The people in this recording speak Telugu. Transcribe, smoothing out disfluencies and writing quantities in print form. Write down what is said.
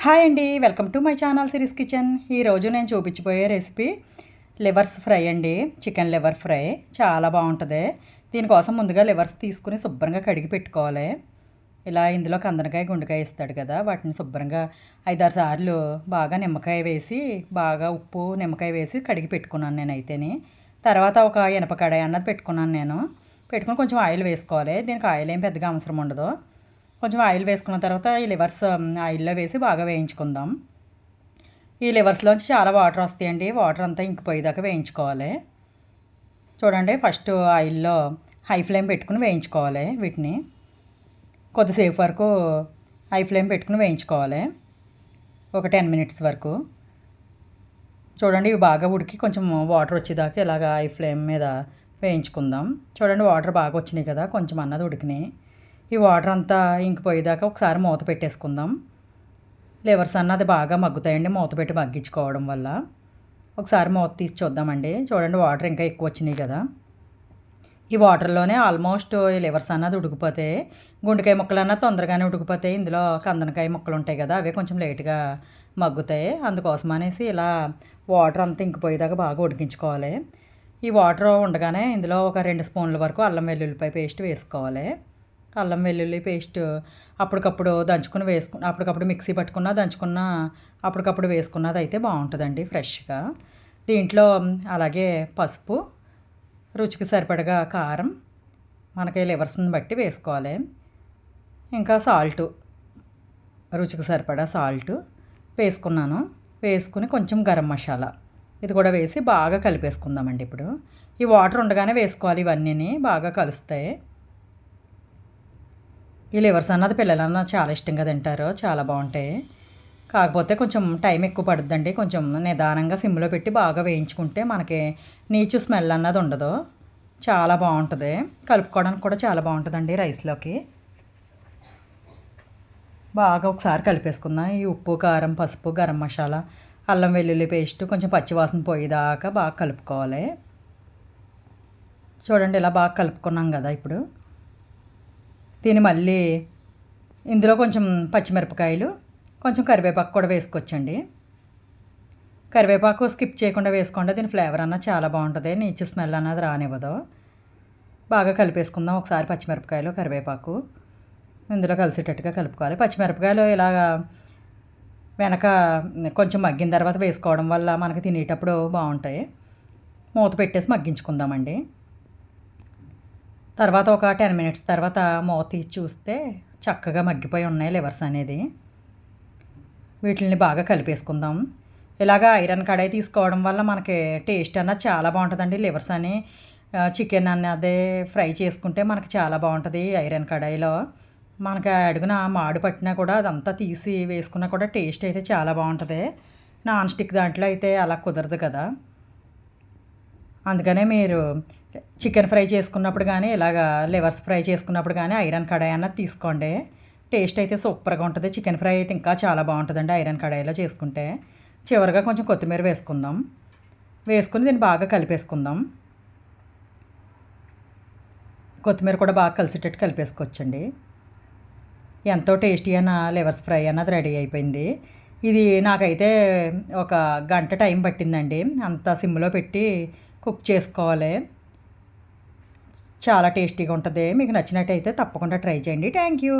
హాయ్ అండి, welcome to my channel series kitchen. ఈరోజు నేను చూపించబోయే రెసిపీ లివర్స్ ఫ్రై అండి. చికెన్ లివర్ ఫ్రై చాలా బాగుంటుంది. దీనికోసం ముందుగా లివర్స్ తీసుకుని శుభ్రంగా కడిగి పెట్టుకోవాలి. ఇలా ఇందులో కందనకాయ గుండెకాయ ఇస్తాడు కదా, వాటిని శుభ్రంగా 5-6 సార్లు బాగా నిమ్మకాయ వేసి, బాగా ఉప్పు నిమ్మకాయ వేసి కడిగి పెట్టుకున్నాను నేనైతేని. తర్వాత ఒక ఇనప కడాయి అన్నది పెట్టుకున్నాను నేను. పెట్టుకుని కొంచెం ఆయిల్ వేసుకోవాలి. దీనికి ఆయిల్ ఏం పెద్దగా అవసరం ఉండదు. కొంచెం ఆయిల్ వేసుకున్న తర్వాత ఈ లివర్స్ ఆయిల్లో వేసి బాగా వేయించుకుందాం. ఈ లివర్స్లోంచి చాలా వాటర్ వస్తాయండి. వాటర్ అంతా ఇంకిపోయేదాకా వేయించుకోవాలి. చూడండి, ఫస్ట్ ఆయిల్లో హై ఫ్లేమ్ పెట్టుకుని వేయించుకోవాలి. వీటిని కొద్దిసేపు వరకు హై ఫ్లేమ్ పెట్టుకుని వేయించుకోవాలి, ఒక 10 మినిట్స్ వరకు. చూడండి, ఇవి బాగా ఉడికి కొంచెం వాటర్ వచ్చేదాకా ఇలాగ హై ఫ్లేమ్ మీద వేయించుకుందాం. చూడండి, వాటర్ బాగా వచ్చినాయి కదా, కొంచెం అన్నది ఉడికినాయి. ఈ వాటర్ అంతా ఇంకిపోయేదాకా ఒకసారి మూత పెట్టేసుకుందాం. లివర్స్ అన్నది బాగా మగ్గుతాయండి మూత పెట్టి మగ్గించుకోవడం వల్ల. ఒకసారి మూత తీసి చూద్దామండి. చూడండి, వాటర్ ఇంకా ఎక్కువ వచ్చినాయి కదా. ఈ వాటర్లోనే ఆల్మోస్ట్ ఈ లివర్స్ అన్నది ఉడికిపోతే, గుండెకాయ ముక్కలు అన్నది తొందరగానే ఉడికిపోతాయి. ఇందులో కందనకాయ ముక్కలు ఉంటాయి కదా, అవి కొంచెం లేట్గా మగ్గుతాయి. అందుకోసం అనేసి ఇలా వాటర్ అంతా ఇంకిపోయేదాకా బాగా ఉడికించుకోవాలి. ఈ వాటర్ ఉండగానే ఇందులో ఒక 2 స్పూన్ల వరకు అల్లం వెల్లుల్లిపాయ పేస్ట్ వేసుకోవాలి. అల్లం వెల్లుల్లి పేస్ట్ అప్పటికప్పుడు దంచుకుని అప్పటికప్పుడు మిక్సీ పట్టుకున్న దంచుకున్న అప్పటికప్పుడు వేసుకున్నది అయితే బాగుంటుందండి ఫ్రెష్గా. దీంట్లో అలాగే పసుపు, రుచికి సరిపడగా కారం, మనకి లివర్స్ని బట్టి వేసుకోవాలి. ఇంకా సాల్టు, రుచికి సరిపడా సాల్టు వేసుకున్నాను. వేసుకుని కొంచెం గరం మసాలా ఇది కూడా వేసి బాగా కలిపేసుకుందామండి. ఇప్పుడు ఈ వాటర్ ఉండగానే వేసుకోవాలి. ఇవన్నీ బాగా కలుస్తాయి. ఈ లివర్స్ అన్నది పిల్లలన్నా చాలా ఇష్టంగా తింటారు, చాలా బాగుంటాయి. కాకపోతే కొంచెం టైం ఎక్కువ పడుతుందండి. కొంచెం నిదానంగా సిమ్లో పెట్టి బాగా వేయించుకుంటే మనకి నీచు స్మెల్ అన్నది ఉండదు. చాలా బాగుంటుంది. కలుపుకోవడానికి కూడా చాలా బాగుంటుందండి రైస్లోకి. బాగా ఒకసారి కలిపేసుకుందాం. ఈ ఉప్పు, కారం, పసుపు, గరం మసాలా, అల్లం వెల్లుల్లి పేస్ట్ కొంచెం పచ్చివాసన పోయేదాకా బాగా కలుపుకోవాలి. చూడండి, ఇలా బాగా కలుపుకున్నాం కదా. ఇప్పుడు దీన్ని మళ్ళీ ఇందులో కొంచెం పచ్చిమిరపకాయలు, కొంచెం కరివేపాకు కూడా వేసుకోవచ్చండి. కరివేపాకు స్కిప్ చేయకుండా వేసుకోండి. దీని ఫ్లేవర్ అన్నది చాలా బాగుంటుంది. నీచు స్మెల్ అన్నది రానివ్వదు. బాగా కలిపేసుకుందాం ఒకసారి. పచ్చిమిరపకాయలు, కరివేపాకు ఇందులో కలిసేటట్టుగా కలుపుకోవాలి. పచ్చిమిరపకాయలు ఇలాగా వెనక కొంచెం మగ్గిన తర్వాత వేసుకోవడం వల్ల మనకి తినేటప్పుడు బాగుంటాయి. మూత పెట్టేసి మగ్గించుకుందామండి. తర్వాత ఒక 10 మినిట్స్ తర్వాత మూత తీసి చూస్తే చక్కగా మగ్గిపోయి ఉన్నాయి లివర్స్ అనేది. వీటిని బాగా కలిపేసుకుందాం. ఇలాగా ఐరన్ కడాయి తీసుకోవడం వల్ల మనకి టేస్ట్ అన్నది చాలా బాగుంటుందండి. లివర్స్ అని చికెన్ అన్నదే ఫ్రై చేసుకుంటే మనకి చాలా బాగుంటుంది. ఐరన్ కడాయిలో మనకి అడుగున మాడు పట్టినా కూడా అదంతా తీసి వేసుకున్నా కూడా టేస్ట్ అయితే చాలా బాగుంటుంది. నాన్ స్టిక్ దాంట్లో అయితే అలా కుదరదు కదా. అందుకనే మీరు చికెన్ ఫ్రై చేసుకున్నప్పుడు కానీ ఇలాగా లివర్స్ ఫ్రై చేసుకున్నప్పుడు కానీ ఐరన్ కడాయి అన్నది తీసుకోండి. టేస్ట్ అయితే సూపర్గా ఉంటుంది. చికెన్ ఫ్రై అయితే ఇంకా చాలా బాగుంటుందండి ఐరన్ కడాయిలో చేసుకుంటే. చివరిగా కొంచెం కొత్తిమీర వేసుకుందాం. వేసుకుని దీన్ని బాగా కలిపేసుకుందాం. కొత్తిమీర కూడా బాగా కలిసేటట్టు కలిపేసుకోవచ్చండి. ఎంతో టేస్టీ అయిన లివర్స్ ఫ్రై అన్నది రెడీ అయిపోయింది. ఇది నాకైతే ఒక గంట టైం పట్టిందండి. అంత సిమ్లో పెట్టి కుక్ చేసుకోవాలి. చాలా టేస్టీగా ఉంటుంది. మీకు నచ్చినట్టయితే తప్పకుండా ట్రై చేయండి. Thank you.